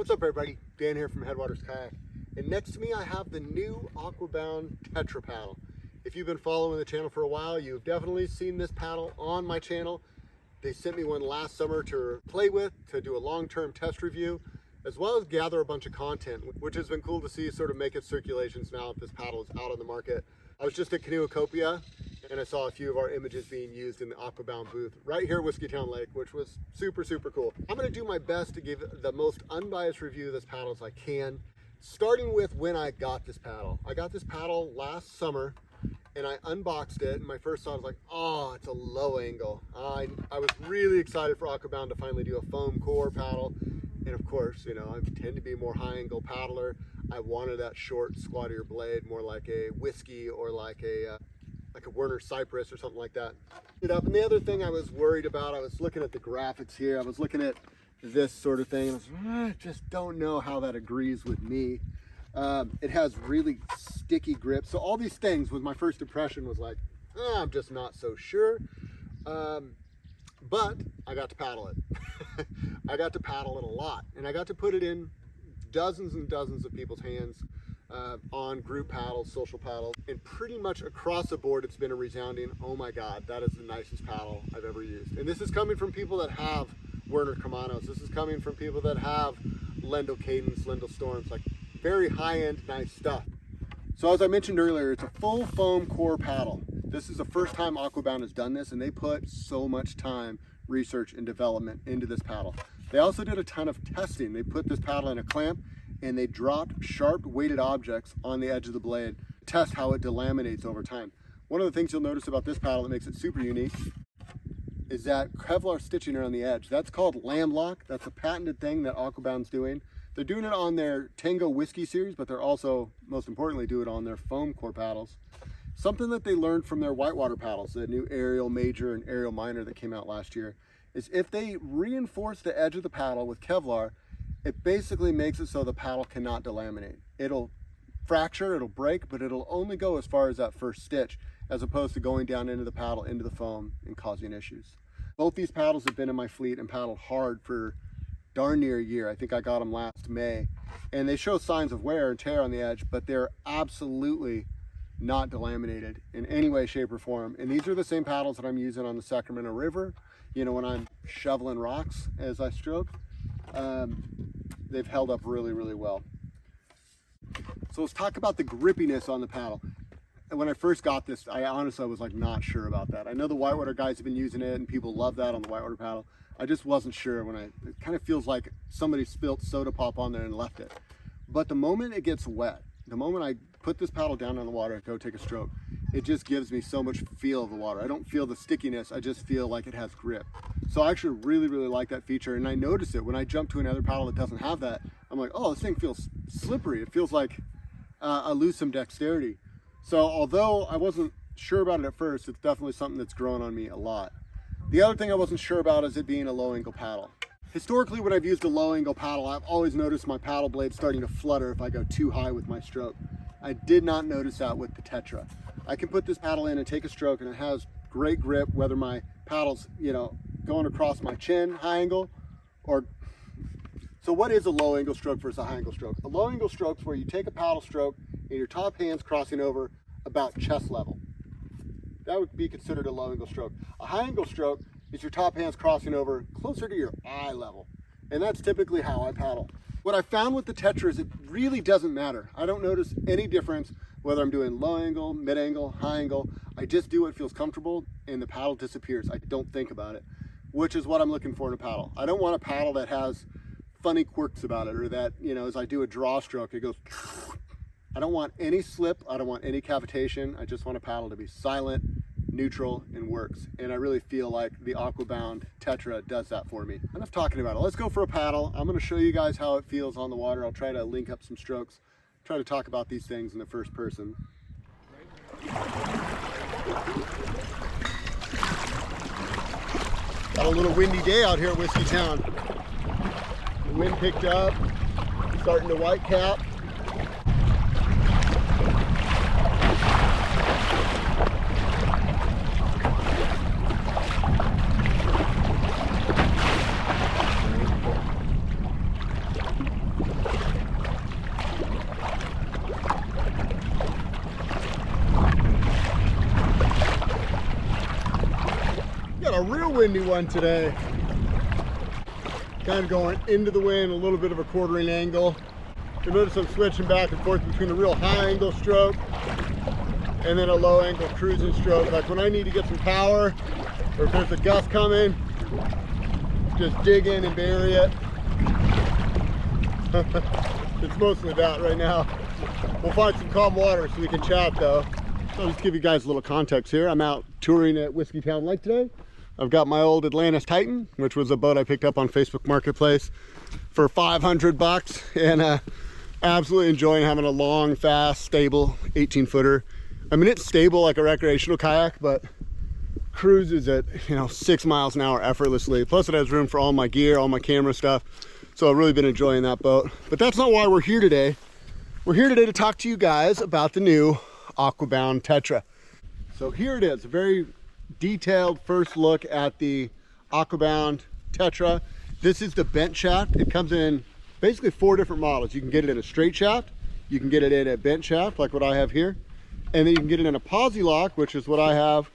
What's up everybody, Dan here from Headwaters Kayak, and next to me I have the new Aquabound Tetra paddle. If you've been following the channel for a while, you've definitely seen this paddle on my channel. They sent me one last summer to play with, to do a long-term test review, as well as gather a bunch of content, which has been cool to see sort of make its circulations now that this paddle is out on the market. I was just at Canoeacopia and I saw a few of our images being used in the Aquabound booth right here at Whiskeytown Lake, which was super cool. I'm going to do my best to give the most unbiased review of this paddle as I can, starting with when I got this paddle. I got this paddle last summer and I unboxed it, and my first thought was like, oh, it's a low angle. I was really excited for Aquabound to finally do a foam core paddle. And of course, you know, I tend to be a more high angle paddler. I wanted that short, squattier blade, more like a whiskey or like a Werner Cypress or something like that. And the other thing I was worried about, I was looking at the graphics here. I was looking at this sort of thing. I just don't know how that agrees with me. It has really sticky grip. So all these things was my first impression was like, I'm just not so sure. But I got to paddle it. I got to paddle it a lot, and I got to put it in dozens and dozens of people's hands on group paddles, social paddles, and pretty much across the board it's been a resounding, oh my God, that is the nicest paddle I've ever used. And this is coming from people that have Werner Kamanos. This is coming from people that have Lendl Cadence, Lendl Storms, like very high-end, nice stuff. So as I mentioned earlier, it's a full foam core paddle. This is the first time Aquabound has done this, and they put so much time, research, and development into this paddle. They also did a ton of testing. They put this paddle in a clamp and they dropped sharp weighted objects on the edge of the blade to test how it delaminates over time. One of the things you'll notice about this paddle that makes it super unique is that Kevlar stitching around the edge. That's called lamb lock. That's a patented thing that Aquabound's doing. They're doing it on their Tango Whiskey series, but they're also, most importantly, do it on their foam core paddles. Something that they learned from their whitewater paddles, the new Ariel Major and Ariel Minor that came out last year, is if they reinforce the edge of the paddle with Kevlar, it basically makes it so the paddle cannot delaminate. It'll fracture, it'll break, but it'll only go as far as that first stitch, as opposed to going down into the paddle, into the foam, and causing issues. Both these paddles have been in my fleet and paddled hard for darn near a year. I think I got them last May, and they show signs of wear and tear on the edge, but they're absolutely not delaminated in any way, shape, or form. And these are the same paddles that I'm using on the Sacramento River, you know, when I'm shoveling rocks as I stroke. They've held up really well. So let's talk about the grippiness on the paddle. And when I first got this, I honestly was like not sure about that. I know the whitewater guys have been using it and people love that on the whitewater paddle. I just wasn't sure when it kind of feels like somebody spilt soda pop on there and left it. But the moment it gets wet, the moment I put this paddle down on the water and go take a stroke, it just gives me so much feel of the water. I don't feel the stickiness, I just feel like it has grip. So I actually really like that feature, and I notice it when I jump to another paddle that doesn't have that. I'm like, oh, this thing feels slippery. It feels like I lose some dexterity. So although I wasn't sure about it at first, it's definitely something that's grown on me a lot. The other thing I wasn't sure about is it being a low angle paddle. Historically, when I've used a low angle paddle, I've always noticed my paddle blade starting to flutter if I go too high with my stroke. I did not notice that with the Tetra. I can put this paddle in and take a stroke, and it has great grip, whether my paddle's, you know, going across my chin, high angle, or... So what is a low angle stroke versus a high angle stroke? A low angle stroke is where you take a paddle stroke and your top hand's crossing over about chest level. That would be considered a low angle stroke. A high angle stroke is your top hand's crossing over closer to your eye level. And that's typically how I paddle. What I found with the Tetra is it really doesn't matter. I don't notice any difference whether I'm doing low angle, mid angle, high angle. I just do what feels comfortable and the paddle disappears. I don't think about it, which is what I'm looking for in a paddle. I don't want a paddle that has funny quirks about it, or that, you know, as I do a draw stroke, it goes. I don't want any slip. I don't want any cavitation. I just want a paddle to be silent, neutral, and works. And I really feel like the Aquabound Tetra does that for me. Enough talking about it. Let's go for a paddle. I'm going to show you guys how it feels on the water. I'll try to link up some strokes, try to talk about these things in the first person. Got a little windy day out here at Whiskeytown. The wind picked up, starting to white cap. windy one today. Kind of going into the wind, a little bit of a quartering angle. You'll notice I'm switching back and forth between a real high angle stroke and then a low angle cruising stroke. Like when I need to get some power, or if there's a gust coming, just dig in and bury it. It's mostly that right now. We'll find some calm water so we can chat though. So I'll just give you guys a little context here. I'm out touring at Whiskeytown Lake today. I've got my old Atlantis Titan, which was a boat I picked up on Facebook Marketplace for 500 bucks, and absolutely enjoying having a long, fast, stable 18-footer. I mean, it's stable like a recreational kayak, but cruises at 6 miles an hour effortlessly. Plus it has room for all my gear, all my camera stuff. So I've really been enjoying that boat. But that's not why we're here today. We're here today to talk to you guys about the new Aquabound Tetra. So here it is, a very detailed first look at the Aquabound Tetra. This is the bent shaft. It comes in basically 4 different models. You can get it in a straight shaft, you can get it in a bent shaft like what I have here, and then you can get it in a posi lock, which is what I have,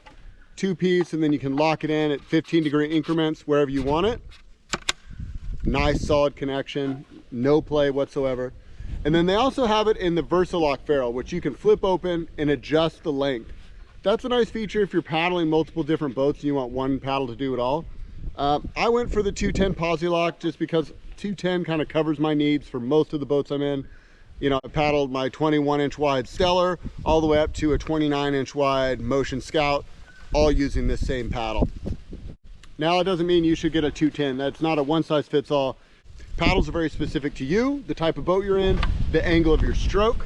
2-piece, and then you can lock it in at 15-degree increments wherever you want it. Nice solid connection, no play whatsoever. And then they also have it in the Versalock ferrule, which you can flip open and adjust the length. That's a nice feature if you're paddling multiple different boats and you want one paddle to do it all. I went for the 210 posi lock just because 210 kind of covers my needs for most of the boats I'm in. I paddled my 21-inch wide Stellar all the way up to a 29-inch wide Motion Scout, all using this same paddle. Now, it doesn't mean you should get a 210. That's not a one-size-fits-all. Paddles are very specific to you, the type of boat you're in, the angle of your stroke.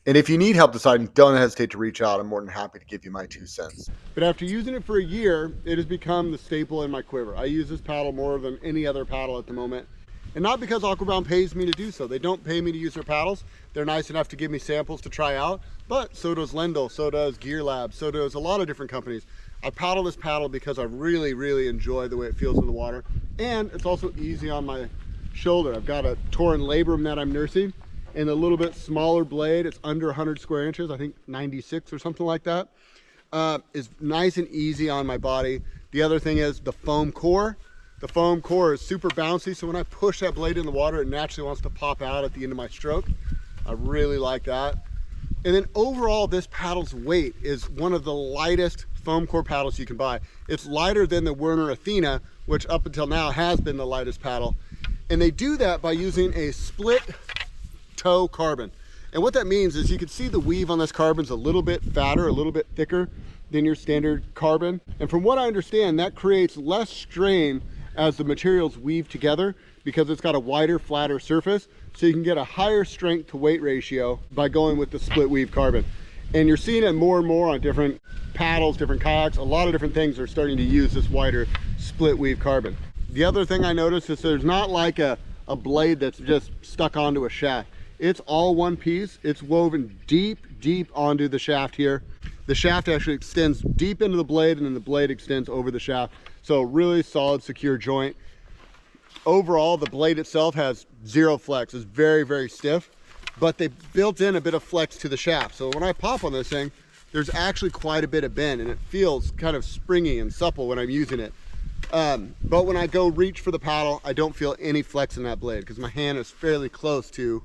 And if you need help deciding, don't hesitate to reach out. I'm more than happy to give you my 2 cents. But after using it for a year, it has become the staple in my quiver. I use this paddle more than any other paddle at the moment. And not because Aquabound pays me to do so. They don't pay me to use their paddles. They're nice enough to give me samples to try out, but so does Lendl, so does Gear Lab, so does a lot of different companies. I paddle this paddle because I really, really enjoy the way it feels in the water. And it's also easy on my shoulder. I've got a torn labrum that I'm nursing, and a little bit smaller blade. It's under 100 square inches, I think 96 or something like that. Is nice and easy on my body. The other thing is the foam core. The foam core is super bouncy, so when I push that blade in the water, it naturally wants to pop out at the end of my stroke. I really like that. And then overall, this paddle's weight is one of the lightest foam core paddles you can buy. It's lighter than the Werner Athena, which up until now has been the lightest paddle. And they do that by using a split toe carbon. And what that means is you can see the weave on this carbon's a little bit fatter, a little bit thicker than your standard carbon. And from what I understand, that creates less strain as the materials weave together because it's got a wider, flatter surface. So you can get a higher strength to weight ratio by going with the split weave carbon. And you're seeing it more and more on different paddles, different kayaks. A lot of different things are starting to use this wider split weave carbon. The other thing I noticed is there's not like a blade that's just stuck onto a shaft. It's all one piece. It's woven deep, deep onto the shaft here. The shaft actually extends deep into the blade, and then the blade extends over the shaft. So really solid, secure joint. Overall, the blade itself has 0 flex. It's very, very stiff, but they built in a bit of flex to the shaft. So when I pop on this thing, there's actually quite a bit of bend, and it feels kind of springy and supple when I'm using it. But when I go reach for the paddle, I don't feel any flex in that blade because my hand is fairly close to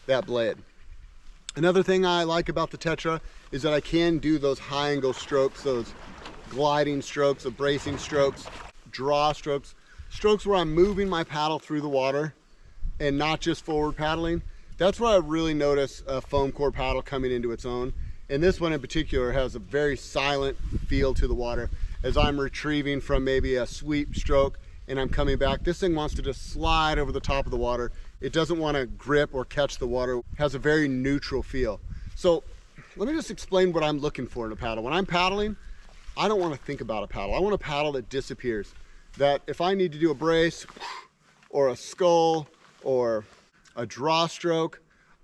that blade. Another thing I like about the Tetra is that I can do those high angle strokes, those gliding strokes, the bracing strokes, draw strokes, strokes where I'm moving my paddle through the water and not just forward paddling. That's where I really notice a foam core paddle coming into its own. And this one in particular has a very silent feel to the water. As I'm retrieving from maybe a sweep stroke and I'm coming back, this thing wants to just slide over the top of the water. It doesn't want to grip or catch the water. It has a very neutral feel. So let me just explain what I'm looking for in a paddle. When I'm paddling, I don't want to think about a paddle. I want a paddle that disappears. That if I need to do a brace or a scull or a draw stroke,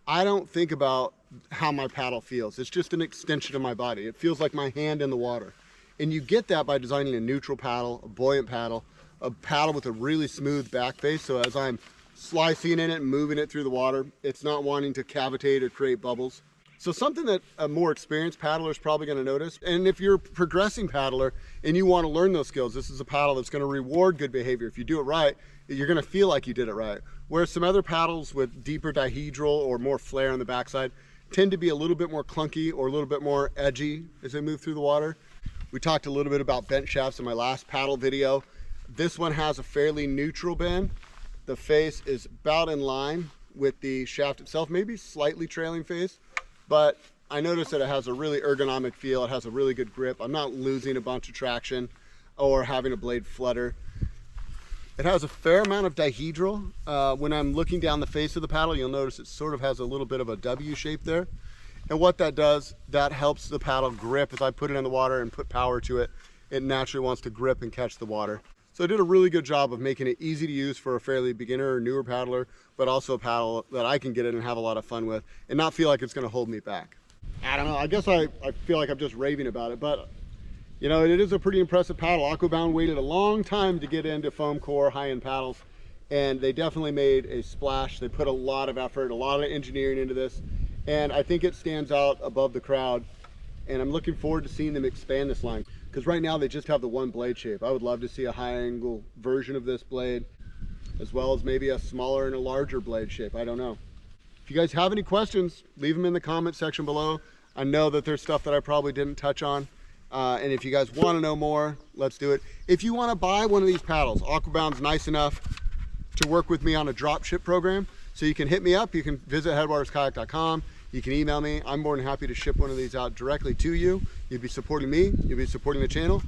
I don't think about how my paddle feels. It's just an extension of my body. It feels like my hand in the water. And you get that by designing a neutral paddle, a buoyant paddle, a paddle with a really smooth back face. So as I'm slicing in it and moving it through the water, it's not wanting to cavitate or create bubbles. So something that a more experienced paddler is probably going to notice, and if you're a progressing paddler and you want to learn those skills, this is a paddle that's going to reward good behavior. If you do it right, you're going to feel like you did it right. Whereas some other paddles with deeper dihedral or more flare on the backside tend to be a little bit more clunky or a little bit more edgy as they move through the water. We talked a little bit about bent shafts in my last paddle video. This one has a fairly neutral bend. The face is about in line with the shaft itself, maybe slightly trailing face. But I noticed that it has a really ergonomic feel. It has a really good grip. I'm not losing a bunch of traction or having a blade flutter. It has a fair amount of dihedral. When I'm looking down the face of the paddle, you'll notice it sort of has a little bit of a W shape there. And what that does, that helps the paddle grip. As I put it in the water and put power to it, it naturally wants to grip and catch the water. So I did a really good job of making it easy to use for a fairly beginner or newer paddler, but also a paddle that I can get in and have a lot of fun with and not feel like it's going to hold me back. I don't know, I guess I feel like I'm just raving about it, but you know, it is a pretty impressive paddle. Aquabound waited a long time to get into foam core high-end paddles, and they definitely made a splash. They put a lot of effort, a lot of engineering into this, and I think it stands out above the crowd, and I'm looking forward to seeing them expand this line. Because right now they just have the one blade shape. I would love to see a high angle version of this blade, as well as maybe a smaller and a larger blade shape. I don't know. If you guys have any questions, leave them in the comment section below. I know that there's stuff that I probably didn't touch on. And if you guys want to know more, let's do it. If you want to buy one of these paddles, Aquabound's nice enough to work with me on a drop ship program. So you can hit me up. You can visit headwaterskayak.com. You can email me. I'm more than happy to ship one of these out directly to you. You'll be supporting me, you'll be supporting the channel,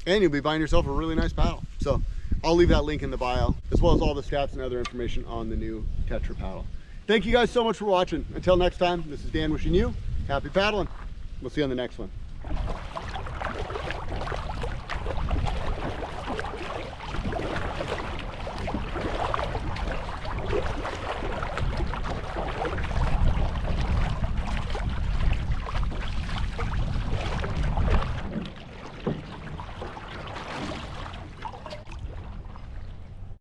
and you'll be buying yourself a really nice paddle. So I'll leave that link in the bio, as well as all the stats and other information on the new Tetra paddle. Thank you guys so much for watching. Until next time, this is Dan wishing you happy paddling. We'll see you on the next one.